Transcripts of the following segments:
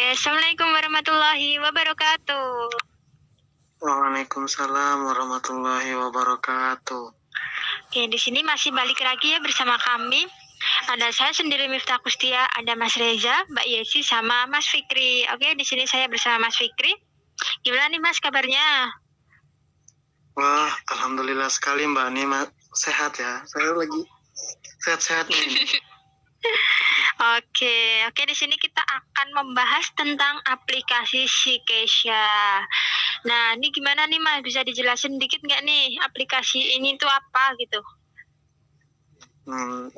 Assalamualaikum warahmatullahi wabarakatuh. Waalaikumsalam warahmatullahi wabarakatuh. Oke, di sini masih balik lagi ya bersama kami. Ada saya sendiri Miftah Kustia, ada Mas Reza, Mbak Yesi, sama Mas Fikri. Oke, di sini saya bersama Mas Fikri. Gimana nih Mas kabarnya? Wah, alhamdulillah sekali Mbak Nima, sehat ya. Saya lagi sehat-sehat nih. Oke, di sini kita akan membahas tentang aplikasi Sikesha. Nah, ini gimana nih Mas? Bisa dijelasin dikit nggak nih aplikasi ini tuh apa gitu?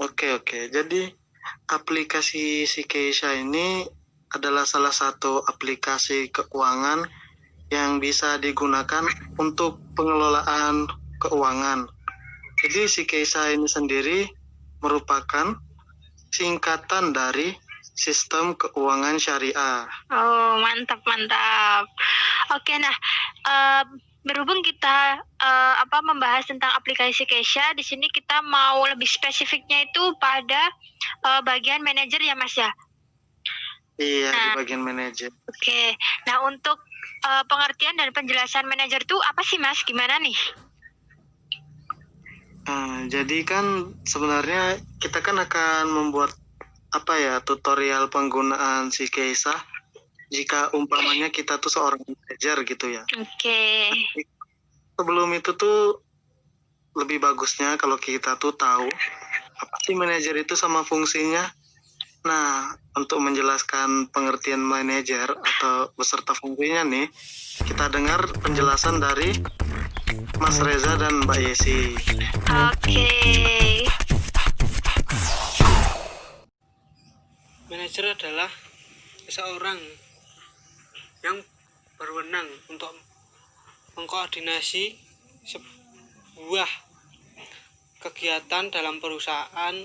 Oke. Jadi aplikasi Sikesha ini adalah salah satu aplikasi keuangan yang bisa digunakan untuk pengelolaan keuangan. Jadi Sikesha ini sendiri merupakan singkatan dari sistem keuangan syariah. Oh, mantap. Oke, nah, berhubung kita membahas tentang aplikasi Kesha, di sini kita mau lebih spesifiknya itu pada bagian manajer ya, Mas ya? Iya, di bagian manajer. Oke, nah untuk pengertian dan penjelasan manajer itu apa sih, Mas? Gimana nih? Jadi kan sebenarnya kita kan akan membuat tutorial penggunaan Sikesha jika umpamanya kita tuh seorang manajer gitu ya. Oke. Sebelum itu tuh lebih bagusnya kalau kita tuh tahu apa sih manajer itu sama fungsinya. Nah, untuk menjelaskan pengertian manajer atau beserta fungsinya nih, kita dengar penjelasan dari Mas Reza dan Mbak Yesi. Oke. Manajer adalah seseorang yang berwenang untuk mengkoordinasi sebuah kegiatan dalam perusahaan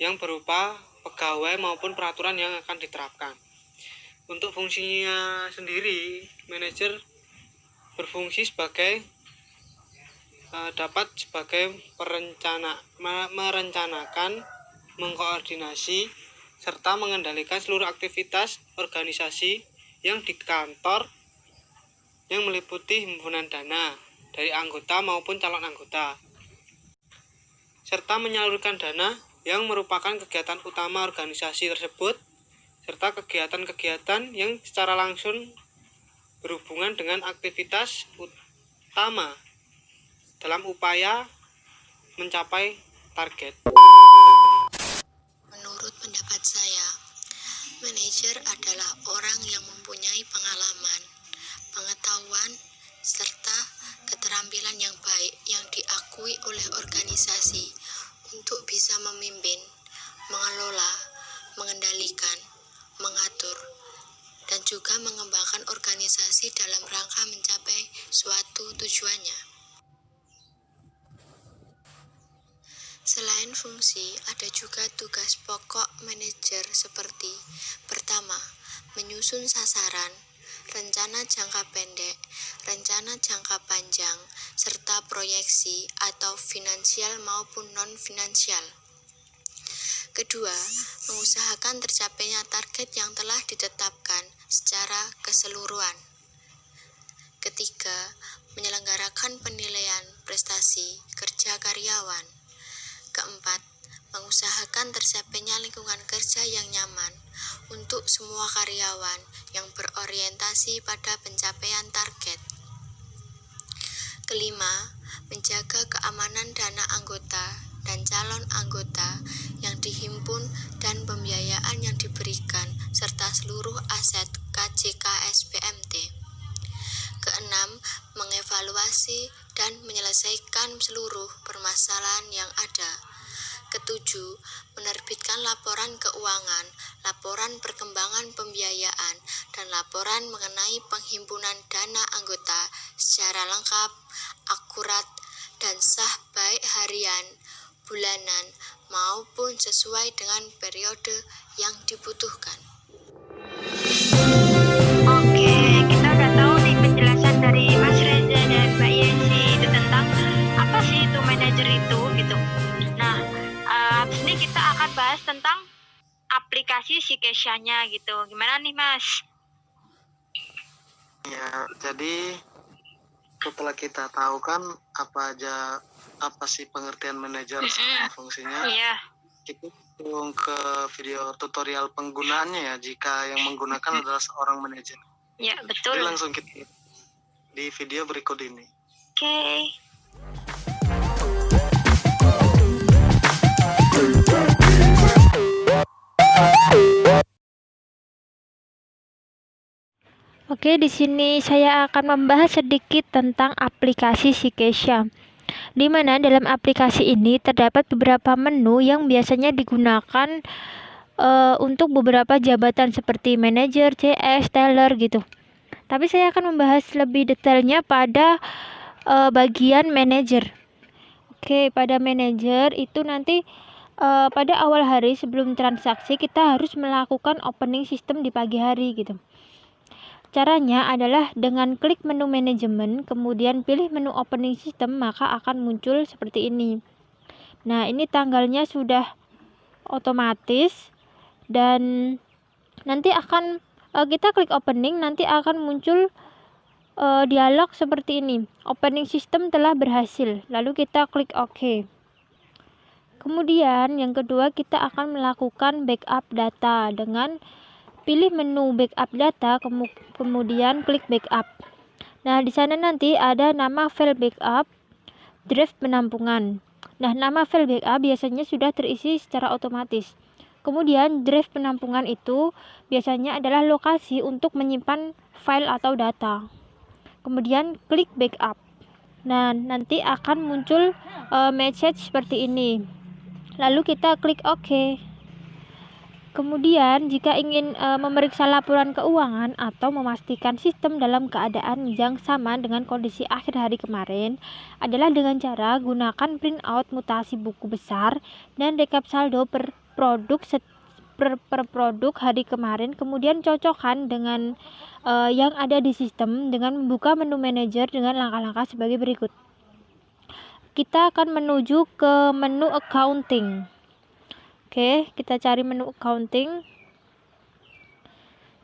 yang berupa pegawai maupun peraturan yang akan diterapkan. Untuk fungsinya sendiri, manajer berfungsi sebagai dapat sebagai merencanakan, mengkoordinasi, serta mengendalikan seluruh aktivitas organisasi yang di kantor yang meliputi himpunan dana dari anggota maupun calon anggota, serta menyalurkan dana yang merupakan kegiatan utama organisasi tersebut, serta kegiatan-kegiatan yang secara langsung berhubungan dengan aktivitas utama dalam upaya mencapai target. Menurut pendapat saya, manajer adalah orang yang mempunyai pengalaman, pengetahuan, serta keterampilan yang baik yang diakui oleh organisasi untuk bisa memimpin, mengelola, mengendalikan, mengatur, dan juga mengembangkan organisasi dalam rangka mencapai suatu tujuannya. Selain fungsi, ada juga tugas pokok manajer seperti: pertama, menyusun sasaran, rencana jangka pendek, rencana jangka panjang, serta proyeksi atau finansial maupun non-finansial. Kedua, mengusahakan tercapainya target yang telah ditetapkan secara keseluruhan. Ketiga, menyelenggarakan penilaian prestasi kerja karyawan. Keempat, mengusahakan tercapainya lingkungan kerja yang nyaman untuk semua karyawan yang berorientasi pada pencapaian target. Kelima, menjaga keamanan dana anggota dan calon anggota yang dihimpun dan pembiayaan yang diberikan serta seluruh aset KJK SPMT. Keenam, mengevaluasi dan menyelesaikan seluruh permasalahan yang ada. Ketujuh, menerbitkan laporan keuangan, laporan perkembangan pembiayaan, dan laporan mengenai penghimpunan dana anggota secara lengkap, akurat, dan sah baik harian, bulanan, maupun sesuai dengan periode yang dibutuhkan. Oke, kita udah tahu nih penjelasan dari Mas Reza dan Mbak Yesi itu tentang apa sih itu manajer itu gitu. Nah, habis ini kita akan bahas tentang aplikasi Sikesha. Kesia-nya gitu. Gimana nih Mas? Ya, jadi setelah kita tahu kan apa sih pengertian manajer sama fungsinya, Iya. kita langsung ke video tutorial penggunaannya ya, jika yang menggunakan adalah seorang manajer. Ya, betul. Jadi langsung kita di video berikut ini. Oke. Oke, di sini saya akan membahas sedikit tentang aplikasi si Kesia. Di mana dalam aplikasi ini terdapat beberapa menu yang biasanya digunakan untuk beberapa jabatan seperti manajer, CS, teller gitu. Tapi saya akan membahas lebih detailnya pada bagian manajer. Oke, pada manajer itu nanti pada awal hari sebelum transaksi kita harus melakukan opening system di pagi hari gitu. Caranya adalah dengan klik menu manajemen, kemudian pilih menu opening system, maka akan muncul seperti ini. Nah, ini tanggalnya sudah otomatis dan nanti akan kita klik opening, nanti akan muncul dialog seperti ini. Opening system telah berhasil. Lalu kita klik OK. Kemudian yang kedua kita akan melakukan backup data dengan pilih menu backup data, kemudian klik backup. Nah, di sana nanti ada nama file backup, drive penampungan. Nah, nama file backup biasanya sudah terisi secara otomatis. Kemudian drive penampungan itu biasanya adalah lokasi untuk menyimpan file atau data. Kemudian klik backup. Nah, nanti akan muncul message seperti ini. Lalu kita klik OK. Kemudian, jika ingin memeriksa laporan keuangan atau memastikan sistem dalam keadaan yang sama dengan kondisi akhir hari kemarin adalah dengan cara gunakan printout mutasi buku besar dan rekap saldo per produk hari kemarin, kemudian cocokkan dengan yang ada di sistem dengan membuka menu manajer dengan langkah-langkah sebagai berikut. Kita akan menuju ke menu accounting. Oke, kita cari menu accounting.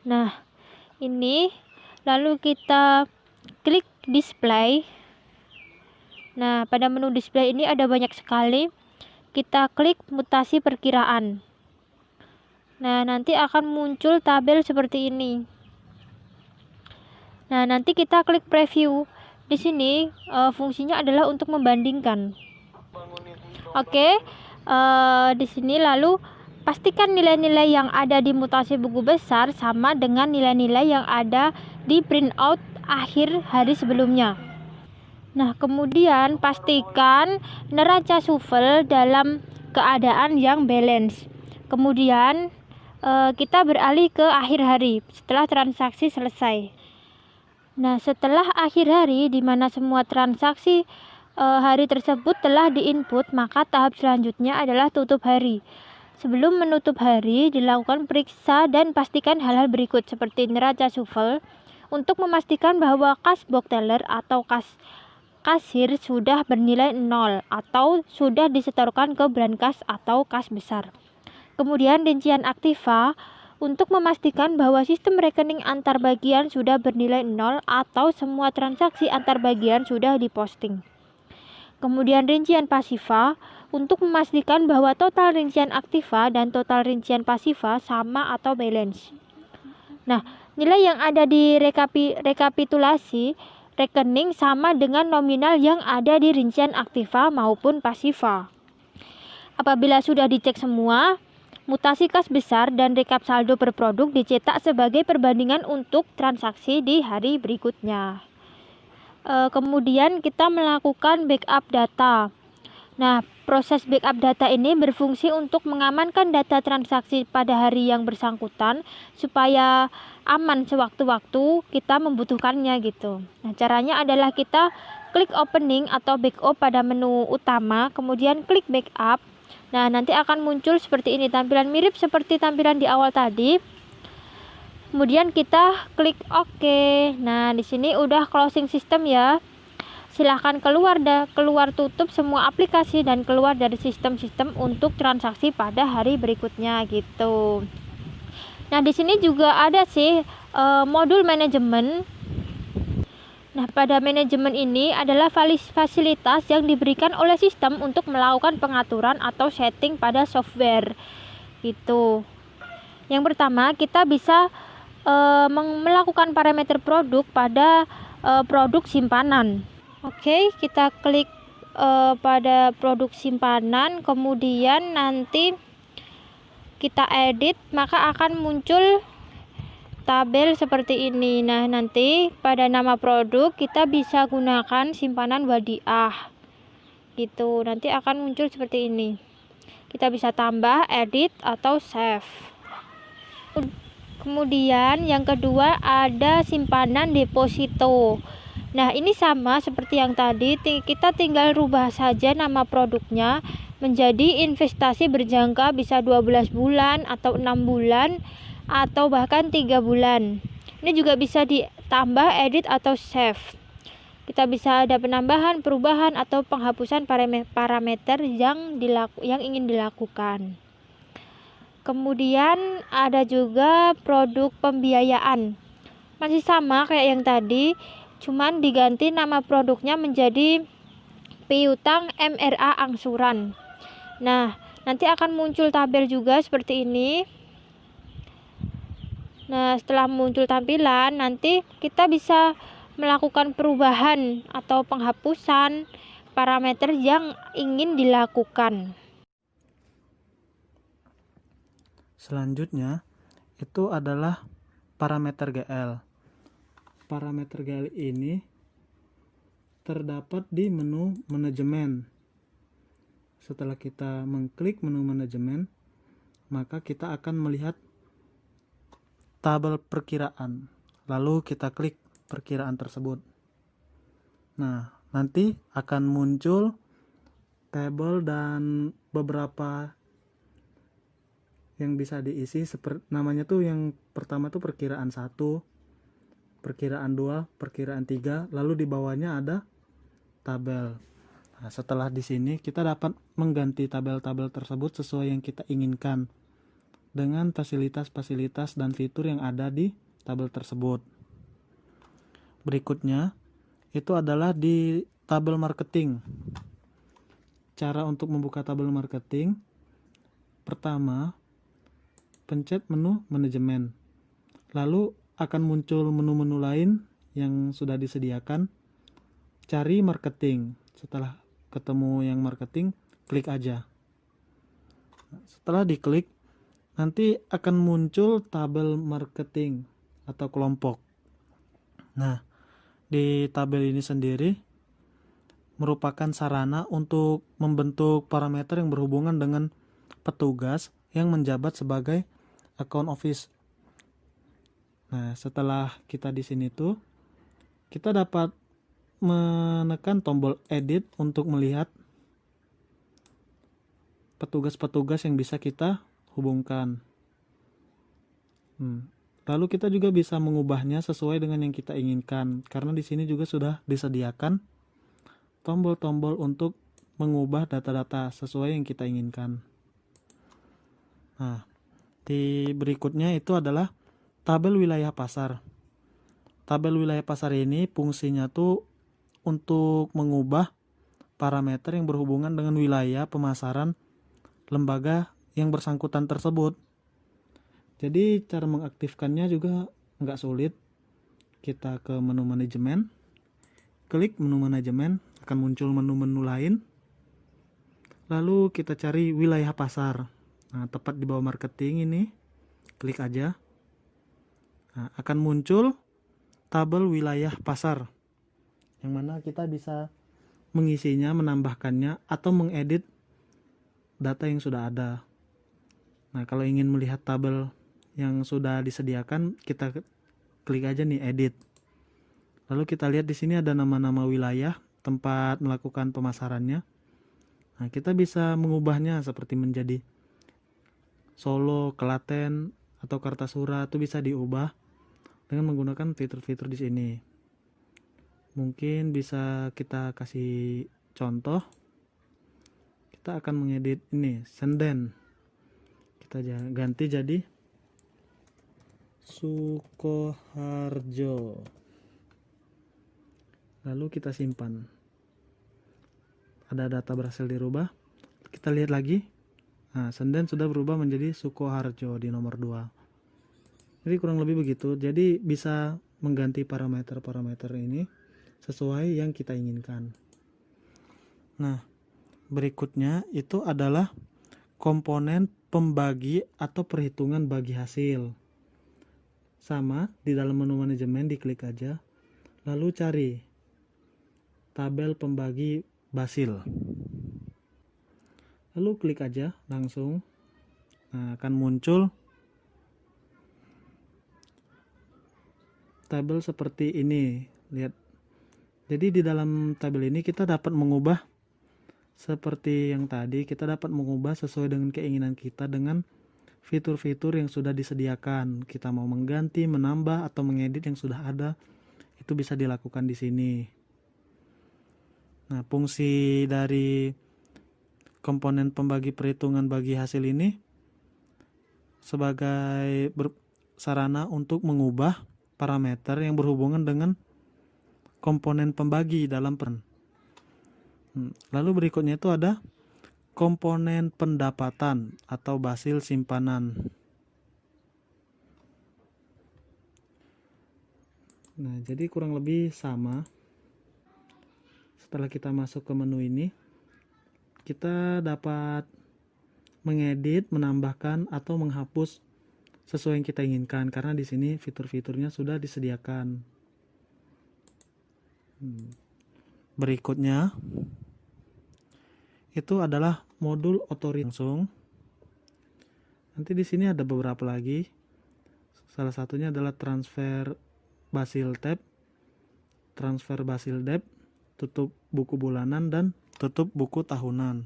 Nah, ini lalu kita klik display. Nah, pada menu display ini ada banyak sekali. Kita klik mutasi perkiraan. Nah, nanti akan muncul tabel seperti ini. Nah, nanti kita klik preview. Di sini fungsinya adalah untuk membandingkan. Oke. Di sini lalu pastikan nilai-nilai yang ada di mutasi buku besar sama dengan nilai-nilai yang ada di printout akhir hari sebelumnya. Nah, kemudian pastikan neraca shuffle dalam keadaan yang balance. Kemudian kita beralih ke akhir hari setelah transaksi selesai. Nah, setelah akhir hari di mana semua transaksi hari tersebut telah diinput, maka tahap selanjutnya adalah tutup hari. Sebelum menutup hari, dilakukan periksa dan pastikan hal-hal berikut seperti neraca shuffle untuk memastikan bahwa kas box teller atau kasir sudah bernilai 0 atau sudah disetorkan ke brankas atau kas besar. Kemudian rincian aktiva untuk memastikan bahwa sistem rekening antar bagian sudah bernilai 0 atau semua transaksi antar bagian sudah diposting. Kemudian rincian pasiva untuk memastikan bahwa total rincian aktiva dan total rincian pasiva sama atau balance. Nah, nilai yang ada di rekapitulasi rekening sama dengan nominal yang ada di rincian aktiva maupun pasiva. Apabila sudah dicek semua, mutasi kas besar dan rekap saldo per produk dicetak sebagai perbandingan untuk transaksi di hari berikutnya. Kemudian kita melakukan backup data. Nah, proses backup data ini berfungsi untuk mengamankan data transaksi pada hari yang bersangkutan supaya aman sewaktu-waktu kita membutuhkannya gitu. Nah, caranya adalah kita klik opening atau backup pada menu utama, kemudian klik backup. Nah, nanti akan muncul seperti ini, tampilan mirip seperti tampilan di awal tadi. Kemudian kita klik OK. Nah, di sini udah closing system ya. Silahkan keluar tutup semua aplikasi dan keluar dari sistem-sistem untuk transaksi pada hari berikutnya gitu. Nah, di sini juga ada sih modul manajemen. Nah, pada manajemen ini adalah fasilitas yang diberikan oleh sistem untuk melakukan pengaturan atau setting pada software. Gitu. Yang pertama, kita bisa melakukan parameter produk pada produk simpanan. Oke, kita klik pada produk simpanan, kemudian nanti kita edit, maka akan muncul tabel seperti ini. Nah, nanti pada nama produk kita bisa gunakan simpanan wadiah gitu, nanti akan muncul seperti ini. Kita bisa tambah, edit, atau save. Kemudian yang kedua ada simpanan deposito. Nah, ini sama seperti yang tadi, kita tinggal rubah saja nama produknya menjadi investasi berjangka, bisa 12 bulan atau 6 bulan atau bahkan 3 bulan. Ini juga bisa ditambah, edit, atau save. Kita bisa ada penambahan, perubahan, atau penghapusan parameter yang ingin dilakukan. Kemudian ada juga produk pembiayaan. Masih sama kayak yang tadi, cuman diganti nama produknya menjadi piutang MRA angsuran. Nah, nanti akan muncul tabel juga seperti ini. Nah, setelah muncul tampilan, nanti kita bisa melakukan perubahan atau penghapusan parameter yang ingin dilakukan. Selanjutnya itu adalah parameter GL. Parameter GL ini terdapat di menu manajemen. Setelah kita mengklik menu manajemen, maka kita akan melihat tabel perkiraan. Lalu kita klik perkiraan tersebut. Nah, nanti akan muncul tabel dan beberapa yang bisa diisi, namanya tuh yang pertama tuh perkiraan 1, perkiraan 2, perkiraan 3, lalu di bawahnya ada tabel. Nah, setelah di sini kita dapat mengganti tabel-tabel tersebut sesuai yang kita inginkan dengan fasilitas-fasilitas dan fitur yang ada di tabel tersebut. Berikutnya itu adalah di tabel marketing. Cara untuk membuka tabel marketing, pertama pencet menu manajemen, lalu akan muncul menu-menu lain yang sudah disediakan. Cari marketing. Setelah ketemu yang marketing, klik aja. Setelah diklik, nanti akan muncul tabel marketing atau kelompok. Nah, di tabel ini sendiri merupakan sarana untuk membentuk parameter yang berhubungan dengan petugas yang menjabat sebagai account office. Nah, setelah kita di sini tuh, kita dapat menekan tombol edit untuk melihat petugas-petugas yang bisa kita hubungkan. Lalu kita juga bisa mengubahnya sesuai dengan yang kita inginkan, karena di sini juga sudah disediakan tombol-tombol untuk mengubah data-data sesuai yang kita inginkan. Nah, di berikutnya itu adalah tabel wilayah pasar. Tabel wilayah pasar ini fungsinya tuh untuk mengubah parameter yang berhubungan dengan wilayah pemasaran lembaga yang bersangkutan tersebut. Jadi cara mengaktifkannya juga nggak sulit. Kita ke menu manajemen, klik menu manajemen, akan muncul menu-menu lain. Lalu kita cari wilayah pasar. Nah, tepat di bawah marketing ini, klik aja. Nah, akan muncul tabel wilayah pasar, yang mana kita bisa mengisinya, menambahkannya, atau mengedit data yang sudah ada. Nah, kalau ingin melihat tabel yang sudah disediakan, kita klik aja nih edit. Lalu kita lihat di sini ada nama-nama wilayah tempat melakukan pemasarannya. Nah, kita bisa mengubahnya seperti menjadi Solo, Klaten, atau Kartasura, itu bisa diubah dengan menggunakan fitur-fitur di sini. Mungkin bisa kita kasih contoh. Kita akan mengedit ini, Senden. Kita ganti jadi Sukoharjo. Lalu kita simpan. Ada data berhasil dirubah. Kita lihat lagi. Nah, Senden sudah berubah menjadi Sukoharjo di nomor 2. Jadi kurang lebih begitu. Jadi bisa mengganti parameter-parameter ini sesuai yang kita inginkan. Nah, berikutnya itu adalah komponen pembagi atau perhitungan bagi hasil. Sama, di dalam menu manajemen diklik aja, lalu cari tabel pembagi Basil. Lalu klik aja langsung. Nah, akan muncul tabel seperti ini. Lihat. Jadi di dalam tabel ini kita dapat mengubah seperti yang tadi, kita dapat mengubah sesuai dengan keinginan kita dengan fitur-fitur yang sudah disediakan. Kita mau mengganti, menambah atau mengedit yang sudah ada, itu bisa dilakukan di sini. Nah, fungsi dari komponen pembagi perhitungan bagi hasil ini sebagai sarana untuk mengubah parameter yang berhubungan dengan komponen pembagi dalam Lalu berikutnya itu ada komponen pendapatan atau Basil simpanan. Nah, jadi kurang lebih sama. Setelah kita masuk ke menu ini, kita dapat mengedit, menambahkan atau menghapus sesuai yang kita inginkan karena di sini fitur-fiturnya sudah disediakan. Berikutnya itu adalah modul otorisasi langsung. Nanti di sini ada beberapa lagi. Salah satunya adalah transfer Basil tab, transfer Basil debt, tutup buku bulanan dan tutup buku tahunan.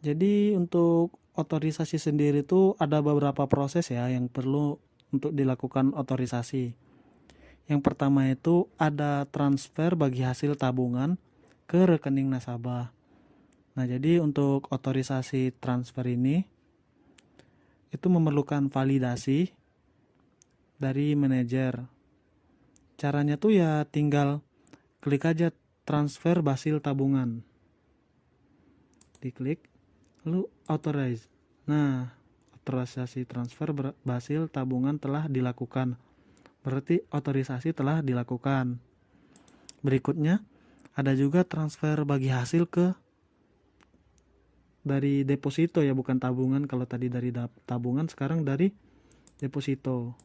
Jadi untuk otorisasi sendiri itu ada beberapa proses ya yang perlu untuk dilakukan otorisasi. Yang pertama itu ada transfer bagi hasil tabungan ke rekening nasabah. Nah, jadi untuk otorisasi transfer ini itu memerlukan validasi dari manajer. Caranya tuh ya tinggal klik aja transfer Basil tabungan. Diklik, lalu authorize. Nah, otorisasi transfer Basil tabungan telah dilakukan. Berarti otorisasi telah dilakukan. Berikutnya ada juga transfer bagi hasil ke dari deposito ya, bukan tabungan. Kalau tadi dari tabungan, sekarang dari deposito.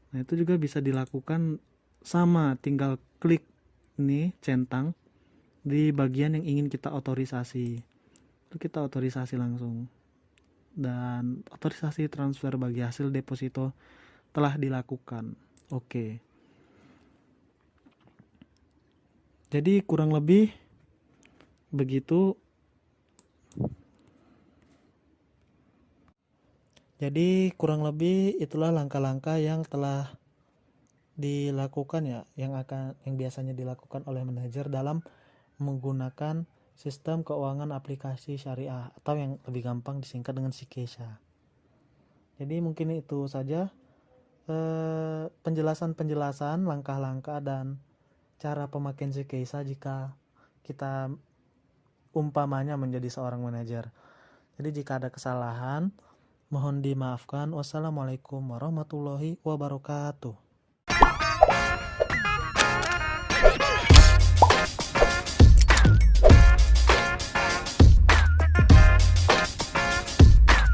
Nah, itu juga bisa dilakukan sama, tinggal klik ini centang di bagian yang ingin kita otorisasi. Itu kita otorisasi langsung. Dan otorisasi transfer bagi hasil deposito telah dilakukan. Oke. Jadi kurang lebih begitu. Jadi kurang lebih itulah langkah-langkah yang telah dilakukan ya, yang biasanya dilakukan oleh manajer dalam menggunakan sistem keuangan aplikasi syariah atau yang lebih gampang disingkat dengan Sikesha. Jadi mungkin itu saja penjelasan langkah-langkah dan cara pemakaian Sikesha jika kita umpamanya menjadi seorang manajer. Jadi jika ada kesalahan mohon dimaafkan. Wassalamualaikum warahmatullahi wabarakatuh.